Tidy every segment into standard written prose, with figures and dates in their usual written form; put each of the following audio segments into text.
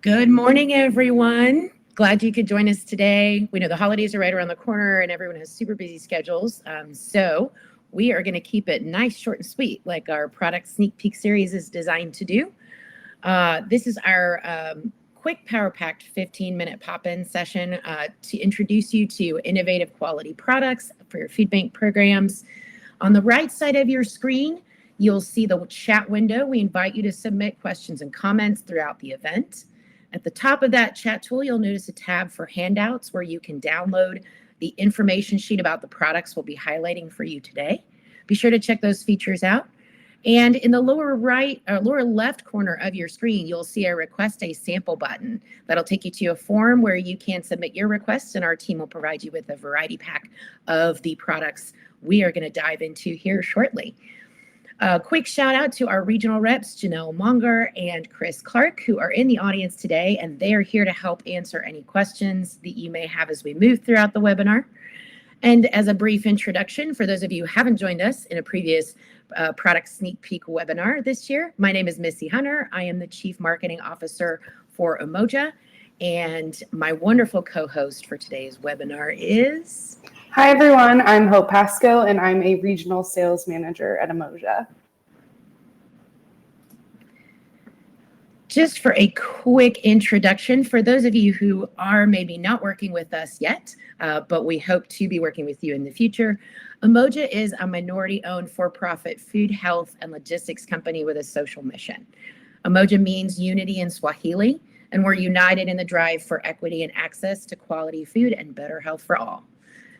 Good morning, everyone. Glad you could join us today. We know the holidays are right around the corner and everyone has super busy schedules. So we are going to keep it nice, short, and sweet, like our product sneak peek series is designed to do. This is our quick power-packed 15-minute pop-in session to introduce you to innovative quality products for your food bank programs. On the right side of your screen, you'll see the chat window. We invite you to submit questions and comments throughout the event. At the top of that chat tool, you'll notice a tab for handouts where you can download the information sheet about the products we'll be highlighting for you today. Be sure to check those features out. And in the lower right or lower left corner of your screen, you'll see a request a sample button. That'll take you to a form where you can submit your requests and our team will provide you with a variety pack of the products we are going to dive into here shortly. A quick shout out to our regional reps, Janelle Monger and Chris Clark, who are in the audience today, and they are here to help answer any questions that you may have as we move throughout the webinar. And as a brief introduction, for those of you who haven't joined us in a previous product sneak peek webinar this year, my name is Missy Hunter. I am the Chief Marketing Officer for Umoja, and my wonderful co-host for today's webinar is... Hi, everyone. I'm Hope Pasco, and I'm a Regional Sales Manager at Umoja. Just for a quick introduction, for those of you who are maybe not working with us yet, but we hope to be working with you in the future, Umoja is a minority-owned for-profit food, health, and logistics company with a social mission. Umoja means unity in Swahili, and we're united in the drive for equity and access to quality food and better health for all.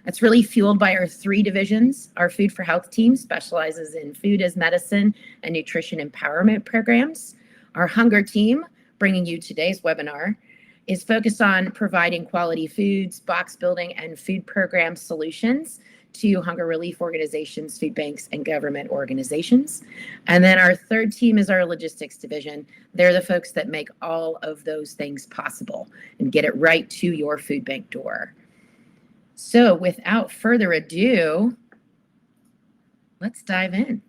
That's really fueled by our three divisions. Our Food for Health team specializes in food as medicine and nutrition empowerment programs. Our Hunger team, bringing you today's webinar, is focused on providing quality foods, box building, and food program solutions to hunger relief organizations, food banks, and government organizations. And then our third team is our Logistics division. They're the folks that make all of those things possible and get it right to your food bank door. So without further ado, let's dive in.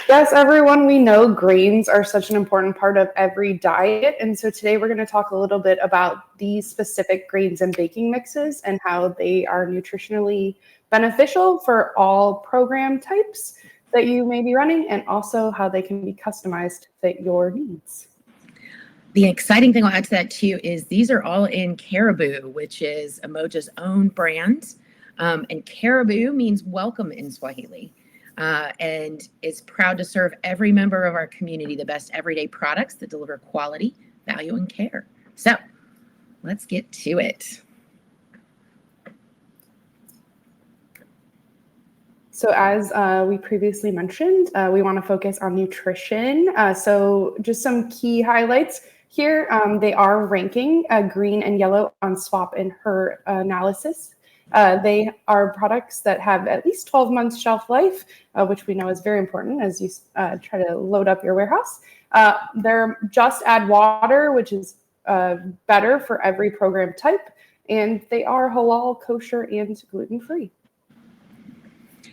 Yes, everyone, we know grains are such an important part of every diet. And so today we're going to talk a little bit about these specific grains and baking mixes and how they are nutritionally beneficial for all program types that you may be running, and also how they can be customized to fit your needs. The exciting thing I'll add to that too is these are all in Caribou, which is Umoja's own brand. And Caribou means welcome in Swahili, and is proud to serve every member of our community the best everyday products that deliver quality, value, and care. So let's get to it. So as we previously mentioned, we want to focus on nutrition. So just some key highlights. Here, they are ranking green and yellow on SWAP and HER analysis. They are products that have at least 12 months shelf life, which we know is very important as you try to load up your warehouse. They're just add water, which is better for every program type. And they are halal, kosher, and gluten-free.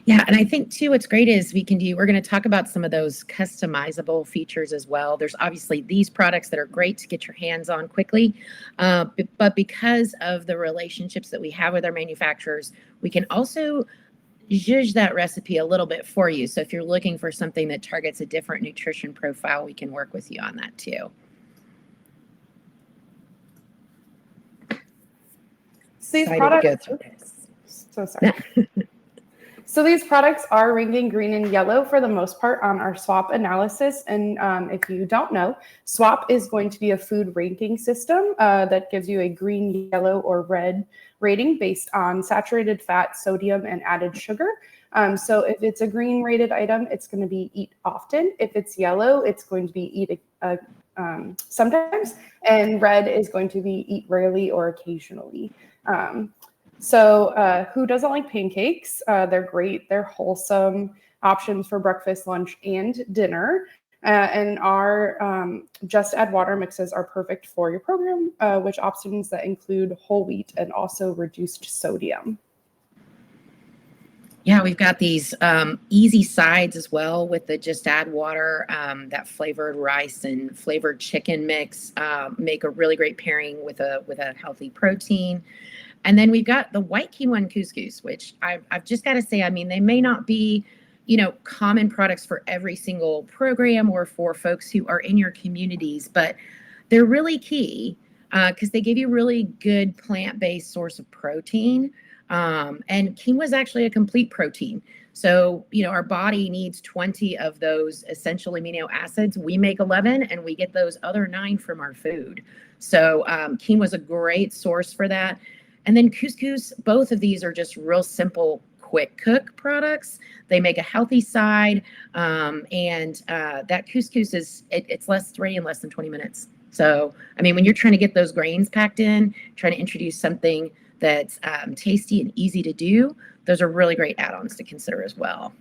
Yeah, and I think too, what's great is we're going to talk about some of those customizable features as well. There's obviously these products that are great to get your hands on quickly, but because of the relationships that we have with our manufacturers, we can also zhuzh that recipe a little bit for you. So if you're looking for something that targets a different nutrition profile, we can work with you on that too. So these products, so sorry. So these products are ranking green and yellow for the most part on our SWAP analysis. And if you don't know, SWAP is going to be a food ranking system that gives you a green, yellow, or red rating based on saturated fat, sodium, and added sugar. So if it's a green rated item, it's going to be eat often. If it's yellow, it's going to be eat sometimes. And red is going to be eat rarely or occasionally. So who doesn't like pancakes? They're great. They're wholesome options for breakfast, lunch, and dinner. And our just add water mixes are perfect for your program, which options that include whole wheat and also reduced sodium. Yeah, we've got these easy sides as well with the just add water. That flavored rice and flavored chicken mix make a really great pairing with a healthy protein. And then we've got the white quinoa and couscous, which I've just got to say, I mean, they may not be, common products for every single program or for folks who are in your communities, but they're really key because they give you really good plant-based source of protein. And quinoa is actually a complete protein. So, our body needs 20 of those essential amino acids. We make 11 and we get those other 9 from our food. So quinoa is a great source for that. And then couscous, both of these are just real simple, quick cook products. They make a healthy side. And that couscous it's ready in less than 20 minutes. So, I mean, when you're trying to get those grains packed in, trying to introduce something that's tasty and easy to do, those are really great add-ons to consider as well.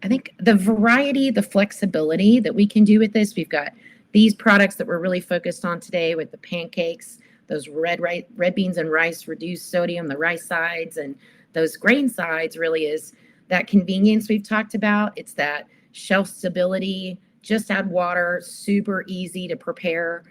I think the variety, the flexibility that we can do with this, we've got these products that we're really focused on today with the pancakes, those red beans and rice, reduced sodium, the rice sides, and those grain sides really is that convenience we've talked about. It's that shelf stability, just add water, super easy to prepare.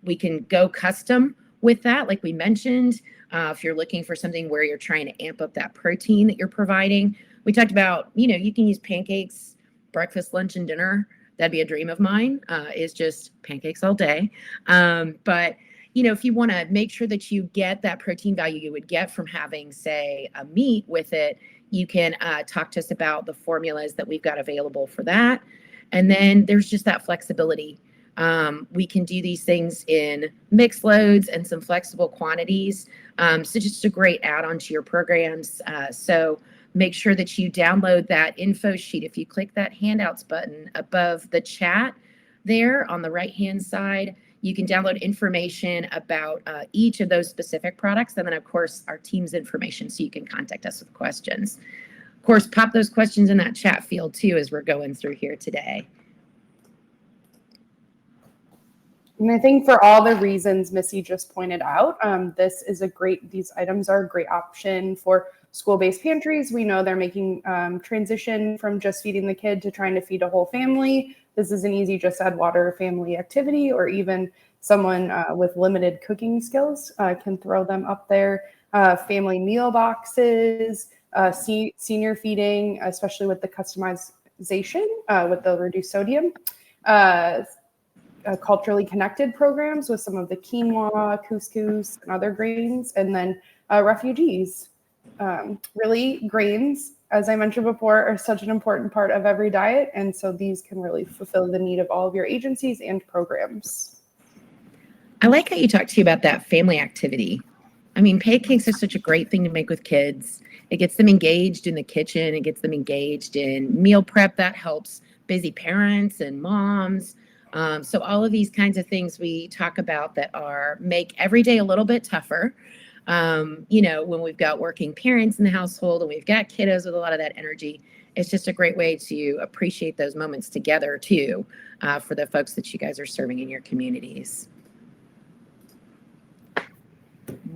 We can go custom with that, like we mentioned, if you're looking for something where you're trying to amp up that protein that you're providing. We talked about, you can use pancakes, breakfast, lunch, and dinner. That'd be a dream of mine, is just pancakes all day. But, if you want to make sure that you get that protein value you would get from having, say, a meat with it, you can talk to us about the formulas that we've got available for that. And then there's just that flexibility. We can do these things in mixed loads and some flexible quantities. So just a great add-on to your programs. So make sure that you download that info sheet. If you click that handouts button above the chat there on the right-hand side, you can download information about each of those specific products. And then, of course, our team's information so you can contact us with questions. Of course, pop those questions in that chat field, too, as we're going through here today. And I think for all the reasons Missy just pointed out, these items are a great option for school-based pantries. We know they're making transition from just feeding the kid to trying to feed a whole family. This is an easy just add water family activity, or even someone with limited cooking skills can throw them up there. Family meal boxes, senior feeding, especially with the customization with the reduced sodium. Culturally connected programs with some of the quinoa, couscous, and other grains, and then refugees. Really, grains, as I mentioned before, are such an important part of every diet, and so these can really fulfill the need of all of your agencies and programs. I like how you talked to you about that family activity. I mean, pancakes are such a great thing to make with kids. It gets them engaged in the kitchen. It gets them engaged in meal prep. That helps busy parents and moms. So all of these kinds of things we talk about that make every day a little bit tougher. When we've got working parents in the household and we've got kiddos with a lot of that energy, it's just a great way to appreciate those moments together too, for the folks that you guys are serving in your communities.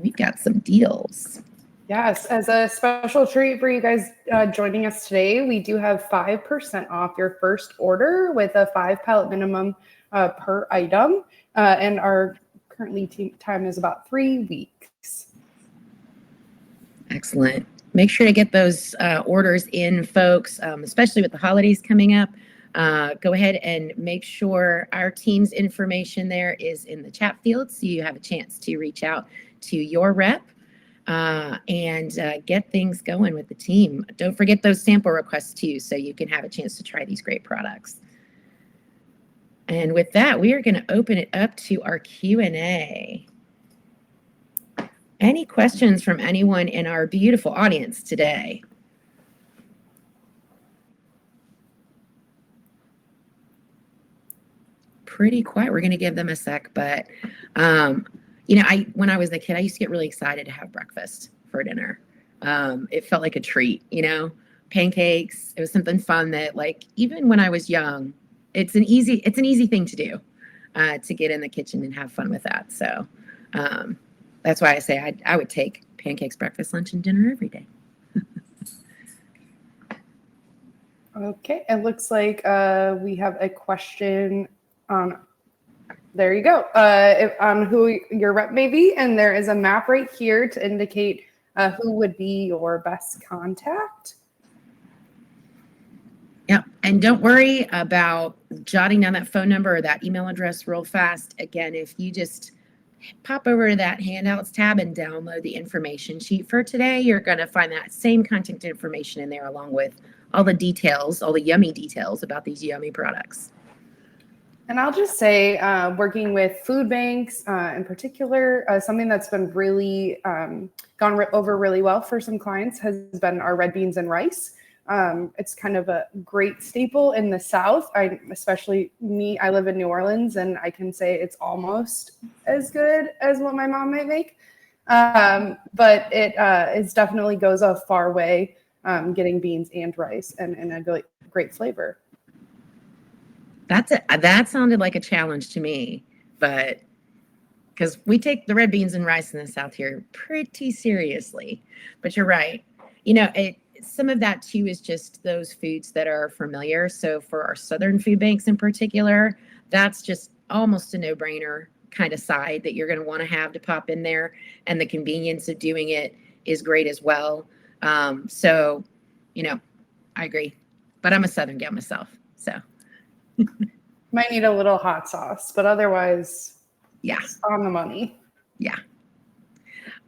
We've got some deals. Yes, as a special treat for you guys joining us today, we do have 5% off your first order with a 5-pallet minimum per item. And our currently time is about 3 weeks. Excellent. Make sure to get those orders in, folks, especially with the holidays coming up. Go ahead and make sure our team's information there is in the chat field so you have a chance to reach out to your rep and get things going with the team. Don't forget those sample requests too, so you can have a chance to try these great products. And with that, we are going to open it up to our Q&A. Any questions from anyone in our beautiful audience today? Pretty quiet. We're going to give them a sec, but when I was a kid, I used to get really excited to have breakfast for dinner. It felt like a treat, pancakes. It was something fun that, like, even when I was young, it's an easy thing to do, to get in the kitchen and have fun with that. So That's why I say I would take pancakes, breakfast, lunch, and dinner every day. Okay, it looks like we have a question on, there you go, on who your rep may be, and there is a map right here to indicate who would be your best contact. Yeah, and don't worry about jotting down that phone number or that email address real fast. Again, if you just pop over to that handouts tab and download the information sheet for today, you're going to find that same contact information in there along with all the details, all the yummy details about these yummy products. And I'll just say, working with food banks in particular, something that's been really gone over really well for some clients has been our red beans and rice. It's kind of a great staple in the South. Especially me, I live in New Orleans, and I can say it's almost as good as what my mom might make. But it definitely goes a far way, getting beans and rice and a really great flavor. That sounded like a challenge to me, but because we take the red beans and rice in the South here pretty seriously. But you're right. You know, some of that too is just those foods that are familiar. So for our Southern food banks in particular, that's just almost a no-brainer kind of side that you're going to want to have to pop in there. And the convenience of doing it is great as well. So, you know, I agree. But I'm a Southern gal myself, so. Might need a little hot sauce, but otherwise, yeah, on the money. Yeah.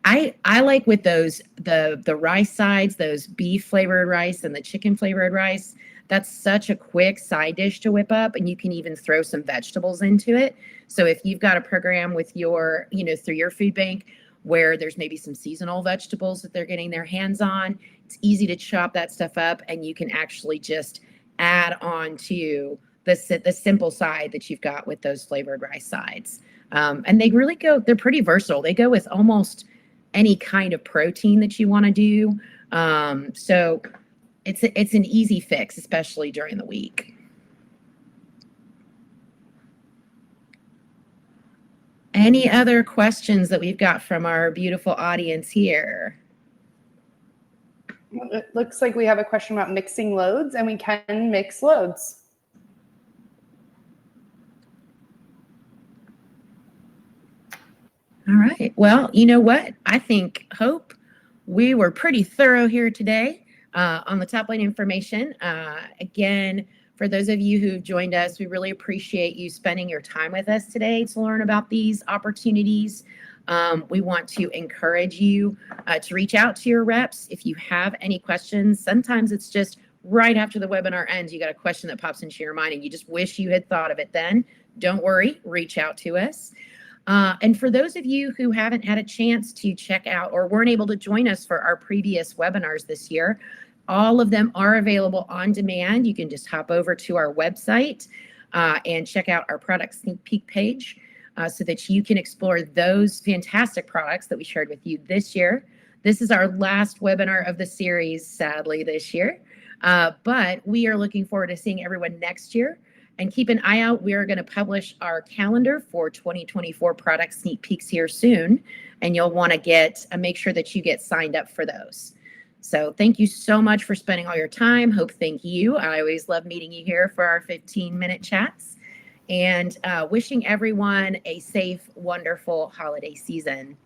I like with those, the rice sides, those beef flavored rice and the chicken flavored rice, that's such a quick side dish to whip up, and you can even throw some vegetables into it. So if you've got a program with your, you know, through your food bank where there's maybe some seasonal vegetables that they're getting their hands on, it's easy to chop that stuff up, and you can actually just add on to the simple side that you've got with those flavored rice sides. And they really they're pretty versatile. They go with almost any kind of protein that you want to do. So it's an easy fix, especially during the week. Any other questions that we've got from our beautiful audience here? It looks like we have a question about mixing loads, and we can mix loads. All right. Well, you know what? I think, Hope, we were pretty thorough here today on the top line information. Again, for those of you who joined us, we really appreciate you spending your time with us today to learn about these opportunities. We want to encourage you to reach out to your reps if you have any questions. Sometimes it's just right after the webinar ends, you got a question that pops into your mind and you just wish you had thought of it then. Don't worry, reach out to us. And for those of you who haven't had a chance to check out or weren't able to join us for our previous webinars this year, all of them are available on demand. You can just hop over to our website and check out our product sneak peek page so that you can explore those fantastic products that we shared with you this year. This is our last webinar of the series, sadly, this year. But we are looking forward to seeing everyone next year. And keep an eye out. We are going to publish our calendar for 2024 product sneak peeks here soon. And you'll want to make sure that you get signed up for those. So thank you so much for spending all your time. Hope, thank you. I always love meeting you here for our 15-minute chats. And wishing everyone a safe, wonderful holiday season.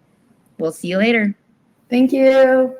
We'll see you later. Thank you.